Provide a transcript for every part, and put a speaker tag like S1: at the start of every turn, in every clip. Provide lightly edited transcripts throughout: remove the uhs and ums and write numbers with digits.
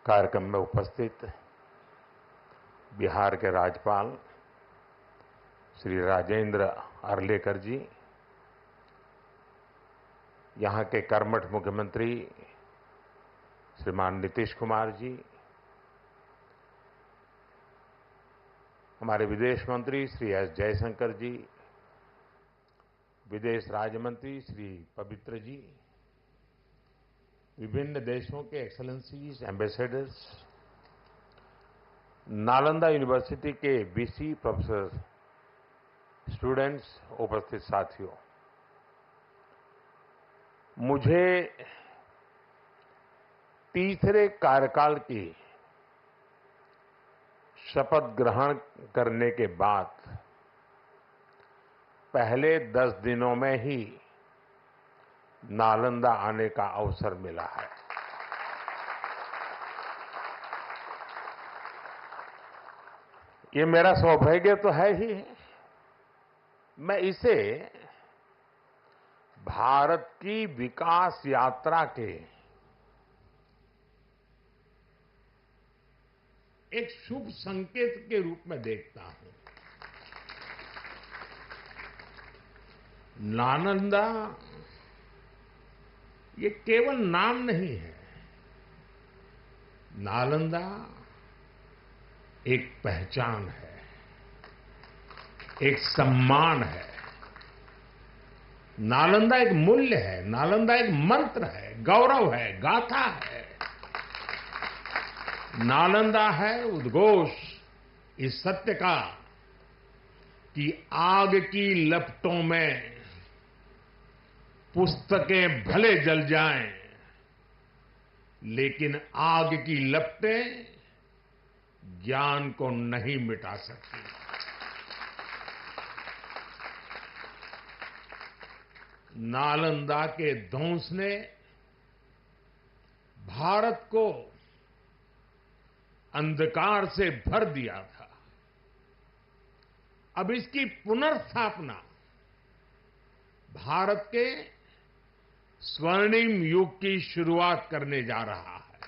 S1: कार्यक्रम में उपस्थित बिहार के राज्यपाल श्री राजेंद्र अर्लेकर जी, यहां के कर्मठ मुख्यमंत्री श्रीमान नीतीश कुमार जी, हमारे विदेश मंत्री श्री एस जयशंकर जी, विदेश राज्य मंत्री श्री पवित्र जी, विभिन्न देशों के एक्सेलेंसीज, एम्बेसडर्स, नालंदा यूनिवर्सिटी के वीसी प्रोफेसर, स्टूडेंट्स, उपस्थित साथियों, मुझे तीसरे कार्यकाल की शपथ ग्रहण करने के बाद पहले 10 दिनों में ही नालंदा आने का अवसर मिला है। ये मेरा सौभाग्य तो है ही। मैं इसे भारत की विकास यात्रा के एक शुभ संकेत के रूप में देखता हूं। नालंदा ये केवल नाम नहीं है। नालंदा एक पहचान है, एक सम्मान है। नालंदा एक मूल्य है, नालंदा एक मंत्र है, गौरव है, गाथा है। नालंदा है उद्घोष इस सत्य का कि आग की लपटों में पुस्तकें भले जल जाएं, लेकिन आग की लपटें ज्ञान को नहीं मिटा सकती। नालंदा के ध्वंस ने भारत को अंधकार से भर दिया था। अब इसकी पुनर्स्थापना भारत के स्वर्णिम युग की शुरुआत करने जा रहा है।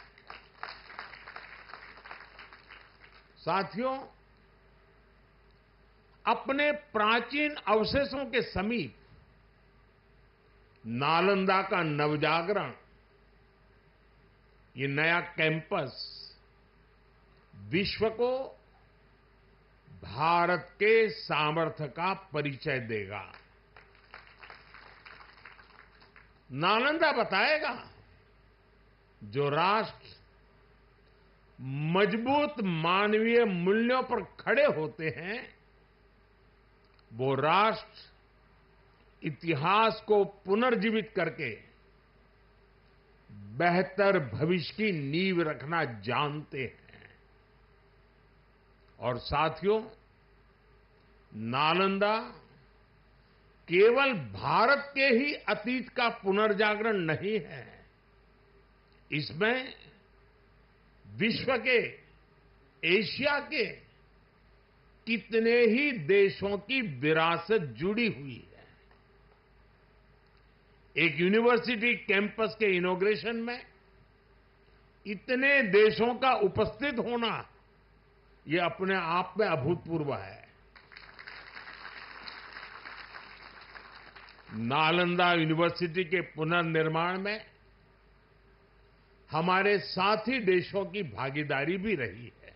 S1: साथियों, अपने प्राचीन अवशेषों के समीप नालंदा का नवजागरण, ये नया कैंपस विश्व को भारत के सामर्थ्य का परिचय देगा। नालंदा बताएगा, जो राष्ट्र मजबूत मानवीय मूल्यों पर खड़े होते हैं, वो राष्ट्र इतिहास को पुनर्जीवित करके बेहतर भविष्य की नींव रखना जानते हैं। और साथियों, नालंदा केवल भारत के ही अतीत का पुनर्जागरण नहीं है, इसमें विश्व के, एशिया के कितने ही देशों की विरासत जुड़ी हुई है। एक यूनिवर्सिटी कैंपस के इनॉग्रेशन में इतने देशों का उपस्थित होना, ये अपने आप में अभूतपूर्व है। नालंदा यूनिवर्सिटी के पुनर्निर्माण में हमारे साथी देशों की भागीदारी भी रही है।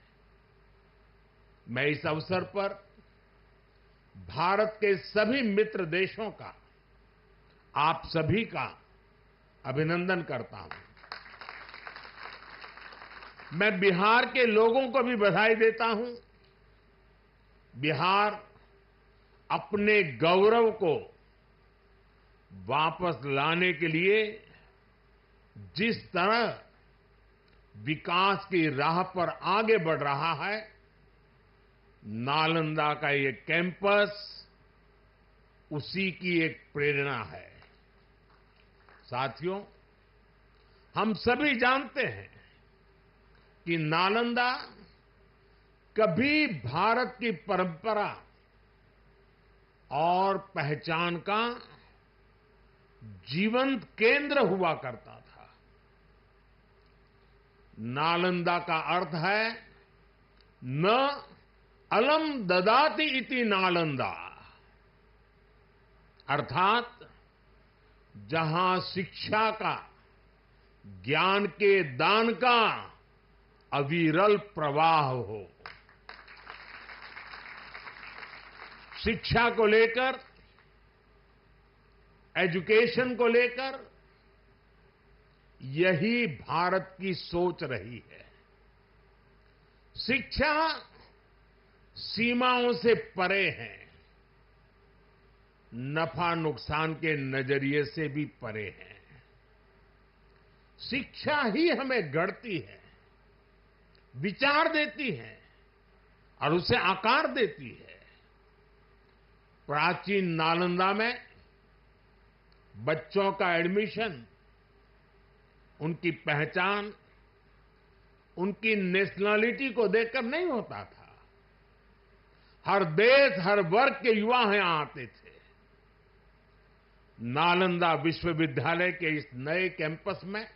S1: मैं इस अवसर पर भारत के सभी मित्र देशों का, आप सभी का अभिनंदन करता हूं। मैं बिहार के लोगों को भी बधाई देता हूं। बिहार अपने गौरव को वापस लाने के लिए जिस तरह विकास की राह पर आगे बढ़ रहा है, नालंदा का ये कैंपस उसी की एक प्रेरणा है। साथियों, हम सभी जानते हैं कि नालंदा कभी भारत की परंपरा और पहचान का जीवंत केंद्र हुआ करता था। नालंदा का अर्थ है न अलम ददाति इति नालंदा, अर्थात जहां शिक्षा का, ज्ञान के दान का अविरल प्रवाह हो। शिक्षा को लेकर, एजुकेशन को लेकर यही भारत की सोच रही है। शिक्षा सीमाओं से परे है, नफा नुकसान के नजरिए से भी परे है। शिक्षा ही हमें गढ़ती है, विचार देती है और उसे आकार देती है। प्राचीन नालंदा में बच्चों का एडमिशन, उनकी पहचान, उनकी नेशनलिटी को देखकर नहीं होता था। हर देश, हर वर्ग के युवा यहां आते थे। नालंदा विश्वविद्यालय के इस नए कैंपस में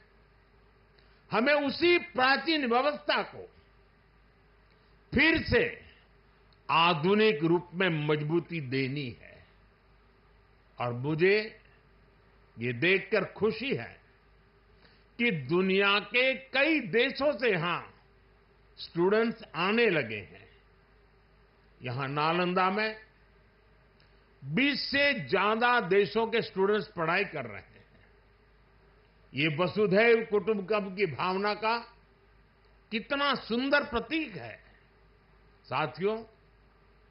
S1: हमें उसी प्राचीन व्यवस्था को फिर से आधुनिक रूप में मजबूती देनी है। और मुझे ये देखकर खुशी है कि दुनिया के कई देशों से यहां स्टूडेंट्स आने लगे हैं। यहां नालंदा में 20 से ज्यादा देशों के स्टूडेंट्स पढ़ाई कर रहे हैं। ये वसुधैव कुटुंबकम की भावना का कितना सुंदर प्रतीक है। साथियों,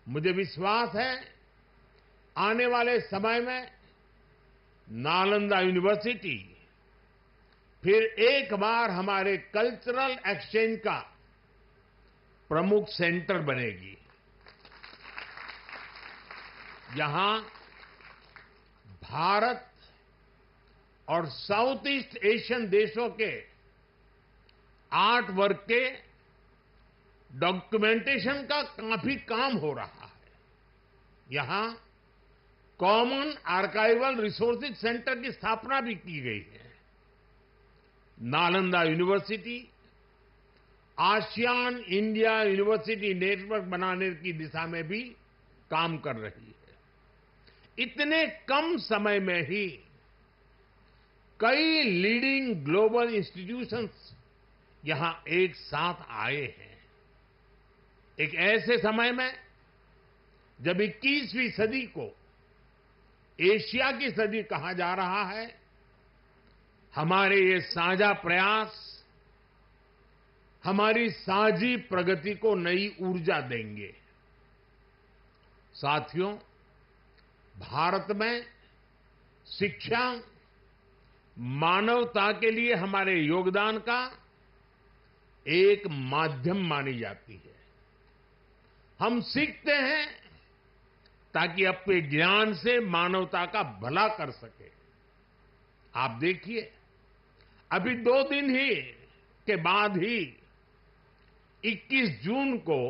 S1: मुझे विश्वास है आने वाले समय में नालंदा यूनिवर्सिटी फिर एक बार हमारे कल्चरल एक्सचेंज का प्रमुख सेंटर बनेगी। यहां भारत और साउथ ईस्ट एशियन देशों के आर्ट वर्क के डॉक्यूमेंटेशन का काफी काम हो रहा है। यहां कॉमन आर्काइवल रिसोर्सेज सेंटर की स्थापना भी की गई है। Nalanda university ASEAN India university network बनाने की दिशा में भी काम कर रही है। इतने कम समय में ही कई लीडिंग ग्लोबल इंस्टीट्यूशंस यहां एक साथ आए हैं। एक ऐसे समय में जब 21वीं सदी को एशिया की सदी कहा जा रहा है, हमारे ये साझा प्रयास हमारी साझी प्रगति को नई ऊर्जा देंगे। साथियों, भारत में शिक्षा मानवता के लिए हमारे योगदान का एक माध्यम मानी जाती है। हम सीखते हैं ताकि अपने ज्ञान से मानवता का भला कर सके। आप देखिए, अभी 2 दिन ही के बाद ही 21 जून को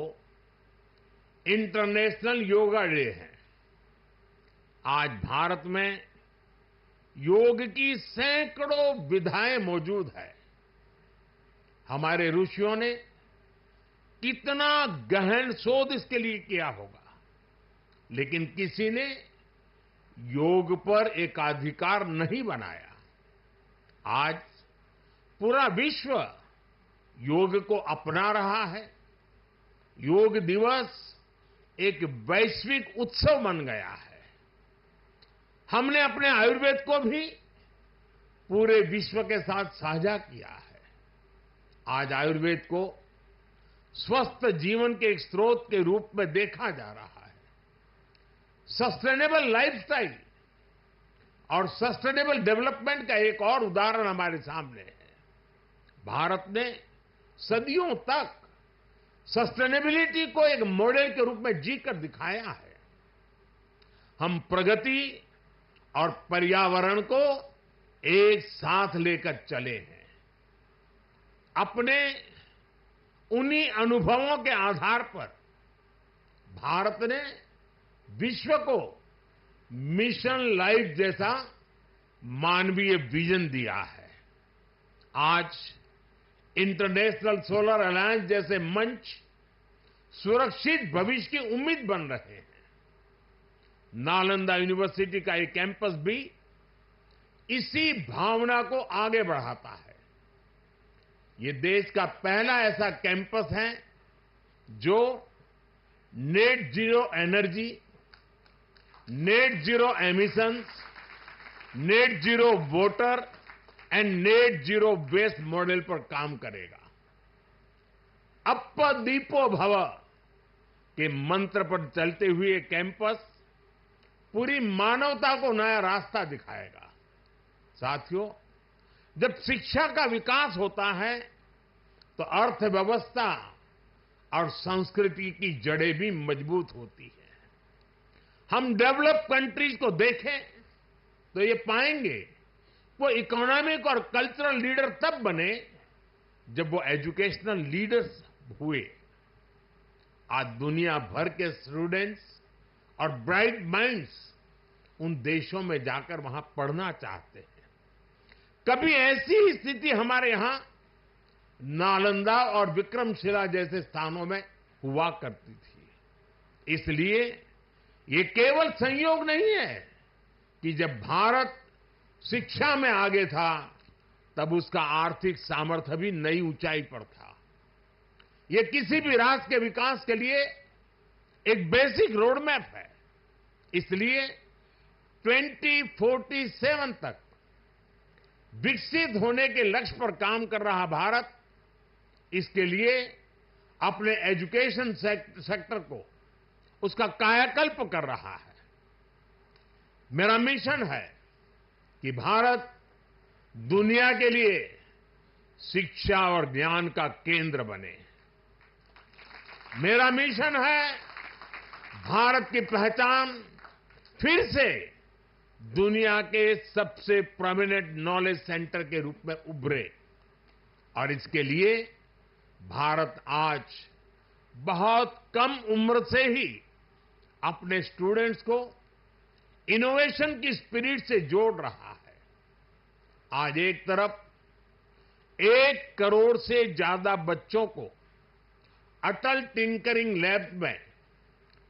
S1: इंटरनेशनल योगा डे है। आज भारत में योग की सैकड़ों विधाएं मौजूद है। हमारे ऋषियों ने कितना गहन शोध इसके लिए किया होगा, लेकिन किसी ने योग पर एकाधिकार नहीं बनाया। आज पूरा विश्व योग को अपना रहा है। योग दिवस एक वैश्विक उत्सव बन गया है। हमने अपने आयुर्वेद को भी पूरे विश्व के साथ साझा किया है। आज आयुर्वेद को स्वस्थ जीवन के एक स्रोत के रूप में देखा जा रहा है। सस्टेनेबल लाइफस्टाइल और सस्टेनेबल डेवलपमेंट का एक और उदाहरण हमारे सामने है। भारत ने सदियों तक सस्टेनेबिलिटी को एक मॉडल के रूप में जीकर दिखाया है। हम प्रगति और पर्यावरण को एक साथ लेकर चले हैं। अपने उन्हीं अनुभवों के आधार पर भारत ने विश्व को मिशन लाइफ जैसा मानवीय विजन दिया है। आज इंटरनेशनल सोलर अलायंस जैसे मंच सुरक्षित भविष्य की उम्मीद बन रहे हैं। नालंदा यूनिवर्सिटी का ये कैंपस भी इसी भावना को आगे बढ़ाता है। ये देश का पहला ऐसा कैंपस है जो net zero energy, net zero emissions, net zero water and net zero waste model पर काम करेगा। अप्प दीपो भव के मंत्र पर चलते हुए कैंपस पूरी मानवता को नया रास्ता दिखाएगा। साथियों, जब शिक्षा का विकास होता है तो अर्थव्यवस्था और संस्कृति की जड़ें भी मजबूत होती है। हम डेवलप कंट्रीज को देखें तो ये पाएंगे वो इकोनॉमिक और कल्चरल लीडर तब बने जब वो एजुकेशनल लीडर्स हुए। आज दुनिया भर के स्टूडेंट्स और ब्राइट माइंड्स उन देशों में जाकर वहां पढ़ना चाहते हैं। कभी ऐसी स्थिति हमारे यहां नालंदा और विक्रमशिला जैसे स्थानों में हुआ करती थी। इसलिए ये केवल संयोग नहीं है कि जब भारत शिक्षा में आगे था तब उसका आर्थिक सामर्थ्य भी नई ऊंचाई पर था। ये किसी भी राष्ट्र के विकास के लिए एक बेसिक रोड मैप है। इसलिए 2047 तक विकसित होने के लक्ष्य पर काम कर रहा भारत इसके लिए अपने एजुकेशन सेक्टर को उसका कायाकल्प कर रहा है। मेरा मिशन है कि भारत दुनिया के लिए शिक्षा और ज्ञान का केंद्र बने। मेरा मिशन है भारत की पहचान फिर से दुनिया के सबसे प्रोमिनेंट नॉलेज सेंटर के रूप में उभरे। और इसके लिए भारत आज बहुत कम उम्र से ही अपने स्टूडेंट्स को इनोवेशन की स्पिरिट से जोड़ रहा है। आज एक तरफ 1 करोड़ से ज्यादा बच्चों को अटल टिंकरिंग लैब में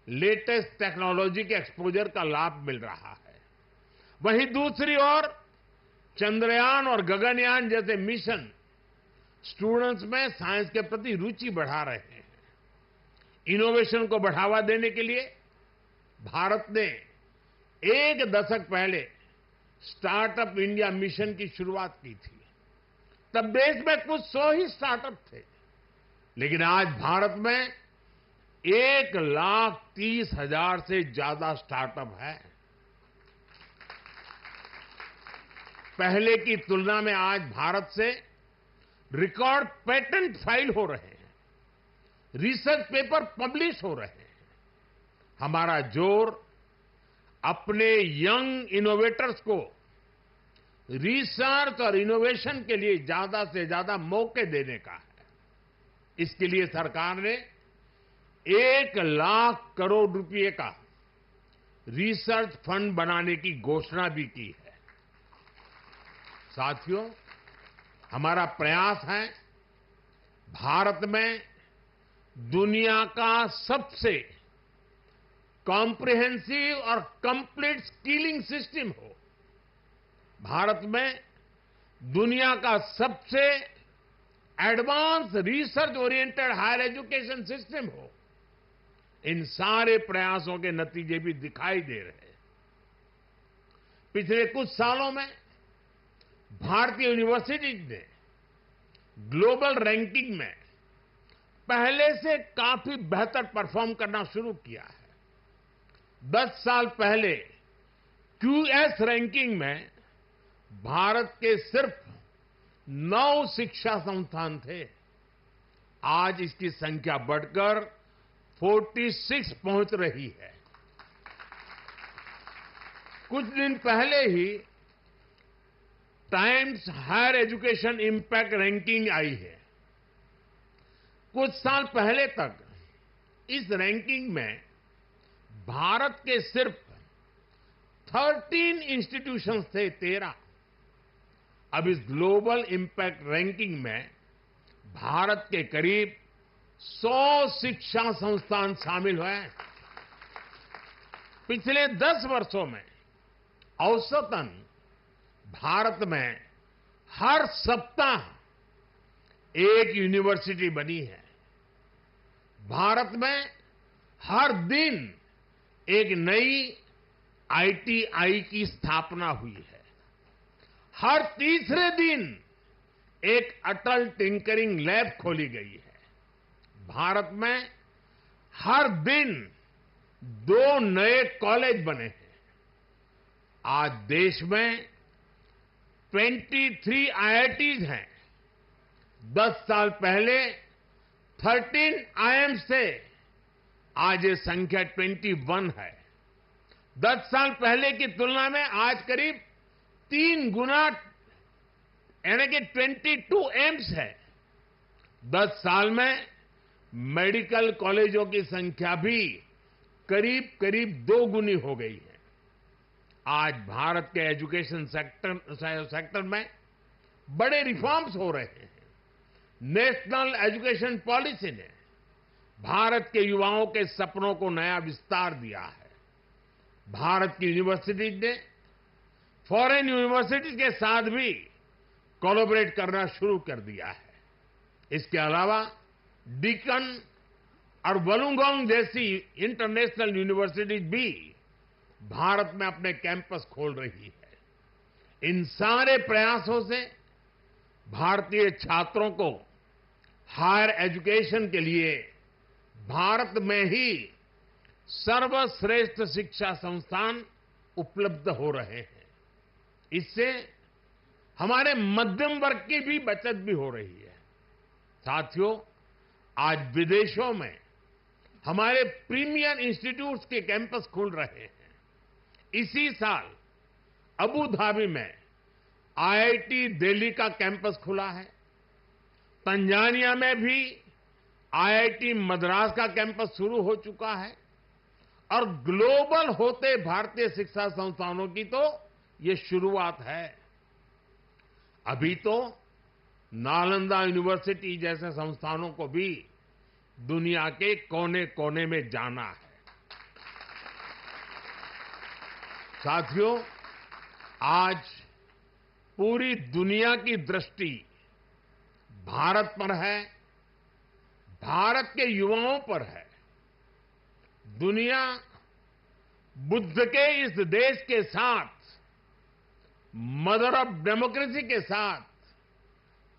S1: लेटेस्ट टेक्नोलॉजी के एक्सपोजर का लाभ मिल रहा है। वहीं दूसरी ओर चंद्रयान और गगनयान जैसे मिशन स्टूडेंट्स में साइंस के प्रति रुचि बढ़ा रहे हैं। इनोवेशन को बढ़ावा देने के लिए भारत ने 1 दशक पहले स्टार्टअप इंडिया मिशन की शुरुआत की थी। तब देश में कुछ 100 ही स्टार्टअप थे, लेकिन आज भारत में 1,30,000 से ज्यादा स्टार्टअप है। पहले की तुलना में आज भारत से रिकॉर्ड पेटेंट फाइल हो रहे हैं, रिसर्च पेपर पब्लिश हो रहे हैं। हमारा जोर अपने यंग इनोवेटर्स को रिसर्च और इनोवेशन के लिए ज्यादा से ज्यादा मौके देने का है। इसके लिए सरकार ने 1 लाख करोड़ रुपए का रिसर्च फंड बनाने की घोषणा भी की है। साथियों, हमारा प्रयास है भारत में दुनिया का सबसे कॉम्प्रिहेंसिव और कंप्लीट स्किलिंग सिस्टम हो। भारत में दुनिया का सबसे advance research oriented higher education system हो। इन सारे प्रयासों के नतीजे भी दिखाई दे रहे हैं। पिछले कुछ सालों में भारतीय यूनिवर्सिटीज ने ग्लोबल रैंकिंग में पहले से काफी बेहतर परफॉर्म करना शुरू किया है। 10 साल पहले क्यूएस रैंकिंग में भारत के सिर्फ 9 शिक्षा संस्थान थे। आज इसकी संख्या बढ़कर 46 पहुंच रही है। कुछ दिन पहले ही Times Higher Education Impact ranking आई है। कुछ साल पहले तक इस रैंकिंग में भारत के सिर्फ 13 इंस्टीट्यूशंस थे, 13। अब इस ग्लोबल इंपैक्ट रैंकिंग में भारत के करीब 100 शिक्षा संस्थान शामिल हुए हैं। पिछले 10 वर्षों में औसतन भारत में हर सप्ताह एक यूनिवर्सिटी बनी है। भारत में हर दिन एक नई आईटीआई की स्थापना हुई है। हर तीसरे दिन एक अटल टिंकरिंग लैब खोली गई है। भारत में हर दिन 2 नए कॉलेज बने हैं। आज देश में 23 आईआईटीज हैं। 10 साल पहले 13 आईआईएम्स थे। आज ये संख्या 21 है। 10 साल पहले की तुलना में आज करीब 3 गुना यानी कि 22 एम्स है। 10 साल में मेडिकल कॉलेजों की संख्या भी करीब करीब 2 गुनी हो गई है। आज भारत के एजुकेशन सेक्टर में बड़े रिफॉर्म्स हो रहे हैं। नेशनल एजुकेशन पॉलिसी ने भारत के युवाओं के सपनों को नया विस्तार दिया है। भारत की यूनिवर्सिटीज ने फॉरेन यूनिवर्सिटीज के साथ भी कोलैबोरेट करना शुरू कर दिया है। इसके अलावा डीकन और वुलंगडोंग जैसी इंटरनेशनल यूनिवर्सिटीज भी भारत में अपने कैंपस खोल रही है। इन सारे प्रयासों से भारतीय छात्रों को हायर एजुकेशन के लिए भारत में ही सर्वश्रेष्ठ शिक्षा संस्थान उपलब्ध हो रहे हैं। इससे हमारे मध्यम वर्ग की भी बचत भी हो रही है। साथियों, आज विदेशों में हमारे प्रीमियर इंस्टीट्यूट्स के कैंपस खुल रहे हैं। इसी साल अबू धाबी में आईआईटी दिल्ली का कैंपस खुला है। तंजानिया में भी आईआईटी मद्रास का कैंपस शुरू हो चुका है। और ग्लोबल होते भारतीय शिक्षा संस्थानों की तो ये शुरुआत है। अभी तो नालंदा यूनिवर्सिटी जैसे संस्थानों को भी दुनिया के कोने कोने में जाना है। साथियों, आज पूरी दुनिया की दृष्टि भारत पर है, भारत के युवाओं पर है। दुनिया बुद्ध के इस देश के साथ, मदर ऑफ डेमोक्रेसी के साथ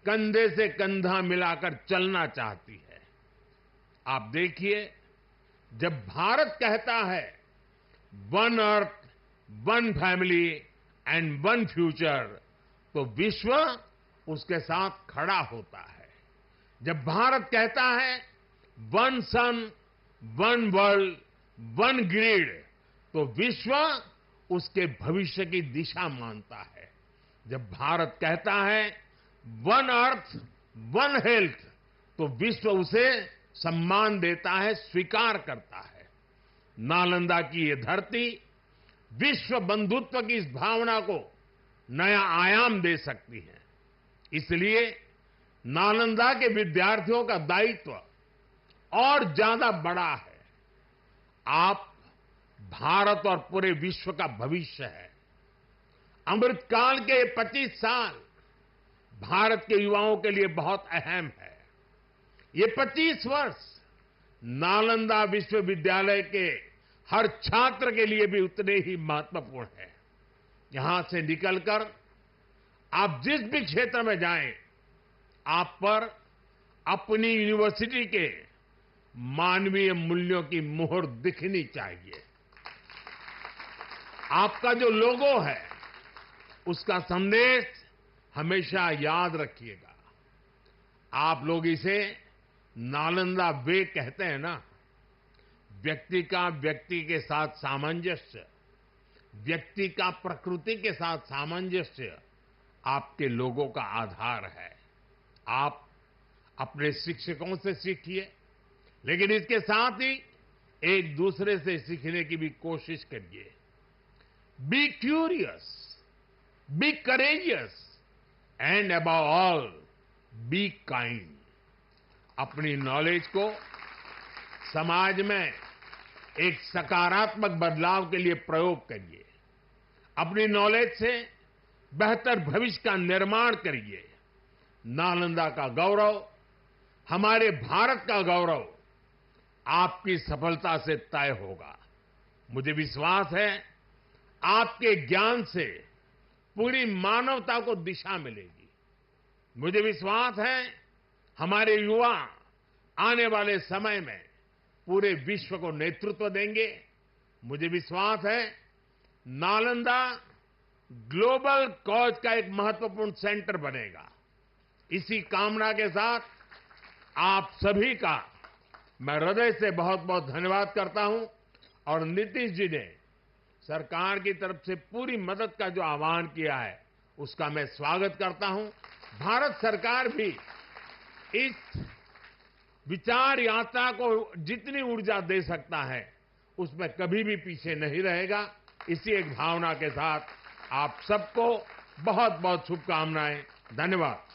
S1: कंधे से कंधा मिलाकर चलना चाहती है। आप देखिए, जब भारत कहता है one earth, one family and one future, तो विश्व उसके साथ खड़ा होता है। जब भारत कहता है वन सन, वन वर्ल्ड, वन ग्रिड, तो विश्व उसके भविष्य की दिशा मानता है। जब भारत कहता है वन अर्थ, वन हेल्थ, तो विश्व उसे सम्मान देता है, स्वीकार करता है। नालंदा की ये धरती विश्व बंधुत्व की इस भावना को नया आयाम दे सकती है। इसलिए नालंदा के विद्यार्थियों का दायित्व और ज्यादा बड़ा है। आप भारत और पूरे विश्व का भविष्य है। अमृतकाल के 25 साल भारत के युवाओं के लिए बहुत अहम है। ये 25 वर्ष नालंदा विश्वविद्यालय के हर छात्र के लिए भी उतने ही महत्वपूर्ण है। यहां से निकलकर आप जिस भी क्षेत्र में जाएं, आप पर अपनी यूनिवर्सिटी के मानवीय मूल्यों की मुहर दिखनी चाहिए। आपका जो लोगो है, उसका संदेश हमेशा याद रखिएगा। आप लोग इसे नालंदा वे कहते हैं ना। व्यक्ति का व्यक्ति के साथ सामंजस्य, व्यक्ति का प्रकृति के साथ सामंजस्य आपके लोगों का आधार है। आप अपने शिक्षकों से सीखिए, लेकिन इसके साथ ही एक दूसरे से सीखने की भी कोशिश करिए। Be curious, be courageous and above all be kind. अपनी नॉलेज को समाज में एक सकारात्मक बदलाव के लिए प्रयोग करिए। अपनी नॉलेज से बेहतर भविष्य का निर्माण करिए। नालंदा का गौरव, हमारे भारत का गौरव आपकी सफलता से तय होगा। मुझे विश्वास है आपके ज्ञान से पूरी मानवता को दिशा मिलेगी। मुझे विश्वास है हमारे युवा आने वाले समय में पूरे विश्व को नेतृत्व देंगे। मुझे विश्वास है नालंदा ग्लोबल कॉज का एक महत्वपूर्ण सेंटर बनेगा। इसी कामना के साथ आप सभी का मैं हृदय से बहुत बहुत धन्यवाद करता हूं और नीतीश जी ने सरकार की तरफ से पूरी मदद का जो आह्वान किया है उसका मैं स्वागत करता हूं। भारत सरकार भी इस विचार यात्रा को जितनी ऊर्जा दे सकता है उसमें कभी भी पीछे नहीं रहेगा। इसी एक भावना के साथ आप सबको बहुत बहुत शुभकामनाएं। धन्यवाद।